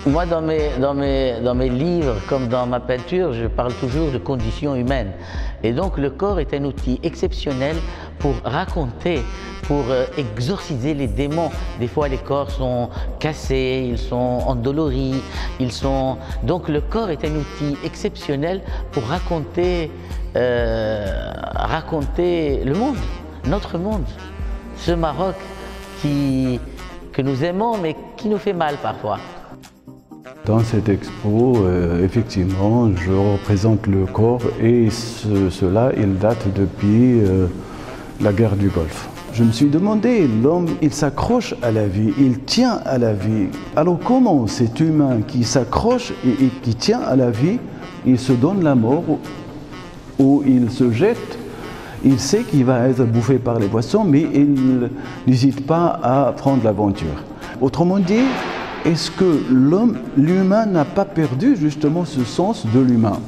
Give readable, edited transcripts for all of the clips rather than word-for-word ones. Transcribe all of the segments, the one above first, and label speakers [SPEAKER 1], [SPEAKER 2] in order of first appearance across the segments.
[SPEAKER 1] Moi, dans mes livres, comme dans ma peinture, je parle toujours de conditions humaines. Et donc, le corps est un outil exceptionnel pour raconter, pour exorciser les démons. Des fois, les corps sont cassés, ils sont endoloris, Donc, le corps est un outil exceptionnel pour raconter le monde, notre monde. Ce Maroc que nous aimons, mais qui nous fait mal parfois.
[SPEAKER 2] Dans cette expo, effectivement, je représente le corps et cela, il date depuis la guerre du Golfe. Je me suis demandé, l'homme, il s'accroche à la vie, il tient à la vie. Alors comment cet humain qui s'accroche et qui tient à la vie, il se donne la mort ou il se jette? Il sait qu'il va être bouffé par les poissons, mais il n'hésite pas à prendre l'aventure. Autrement dit, est-ce que l'humain n'a pas perdu justement ce sens de l'humain?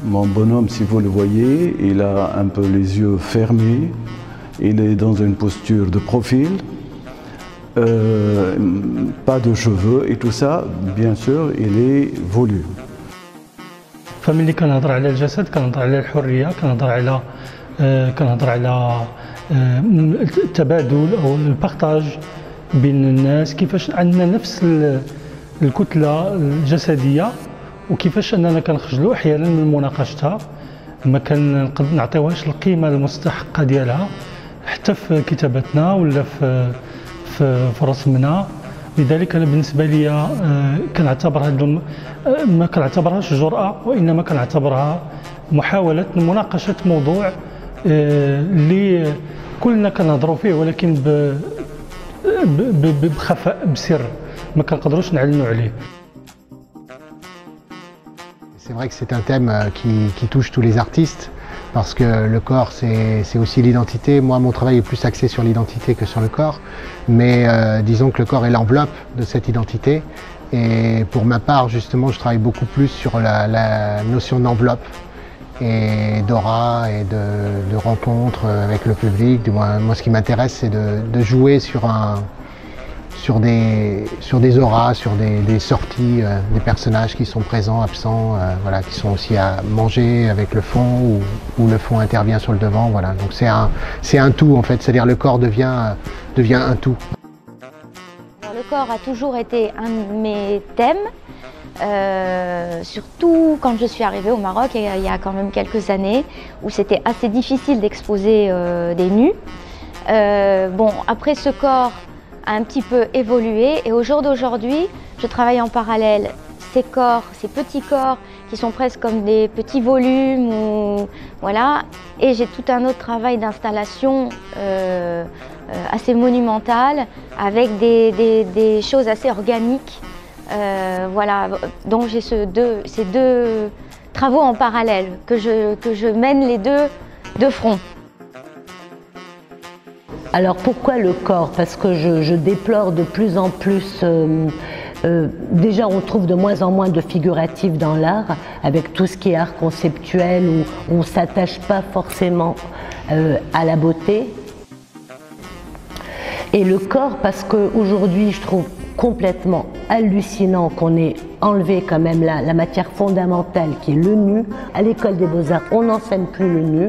[SPEAKER 2] Mon bonhomme, si vous le voyez, il a un peu les yeux fermés, il est dans une posture de profil, pas de cheveux et tout ça, bien sûr, il est voulu.
[SPEAKER 3] فملي كنهضر على الجسد كنهضر على الحرية، كنهضر على التبادل أو البارطاج بين الناس، كيفاش عندنا نفس الكتلة الجسدية وكيفاش أننا كنخجلوا أحيانا من مناقشتها، ما كنعطيوهاش القيمة المستحقة ديالها حتى في كتابتنا ولا في رسمنا. لذلك أنا بالنسبة لي ما كنعتبرهاش جرأة، وإنما كنعتبرها محاولة مناقشة موضوع اللي كلنا كنهضروا فيه، ولكن بخفاء بسر ما كنقدروش نعلنوا عليه.
[SPEAKER 4] C'est vrai que c'est un thème qui touche tous les artistes, parce que le corps c'est aussi l'identité. Moi mon travail est plus axé sur l'identité que sur le corps, mais disons que le corps est l'enveloppe de cette identité, et pour ma part justement je travaille beaucoup plus sur la notion d'enveloppe et d'aura et de rencontre avec le public. Moi ce qui m'intéresse c'est de jouer sur des auras, sur des sorties, des personnages qui sont présents, absents, voilà, qui sont aussi à manger avec le fond, ou le fond intervient sur le devant. Voilà. Donc c'est un tout en fait, c'est-à-dire le corps devient un tout.
[SPEAKER 5] Alors, le corps a toujours été un de mes thèmes, surtout quand je suis arrivée au Maroc il y a quand même quelques années, où c'était assez difficile d'exposer des nus. Bon, après ce corps a un petit peu évolué, et au jour d'aujourd'hui, je travaille en parallèle ces corps, ces petits corps qui sont presque comme des petits volumes, voilà, et j'ai tout un autre travail d'installation assez monumental avec des choses assez organiques, voilà. Donc j'ai ces deux travaux en parallèle que je mène les deux de front.
[SPEAKER 6] Alors pourquoi le corps? Parce que je déplore de plus en plus, déjà on trouve de moins en moins de figuratif dans l'art, avec tout ce qui est art conceptuel, où on ne s'attache pas forcément à la beauté. Et le corps, parce qu'aujourd'hui je trouve complètement hallucinant qu'on ait enlevé quand même la matière fondamentale qui est le nu. À l'école des beaux-arts, on n'enseigne plus le nu,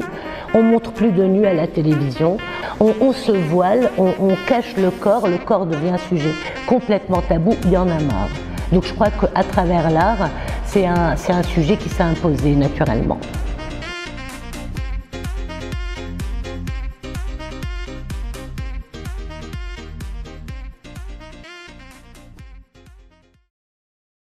[SPEAKER 6] on montre plus de nu à la télévision, on se voile, on cache le corps devient un sujet complètement tabou, il y en a marre. Donc je crois qu'à travers l'art, c'est un sujet qui s'est imposé naturellement.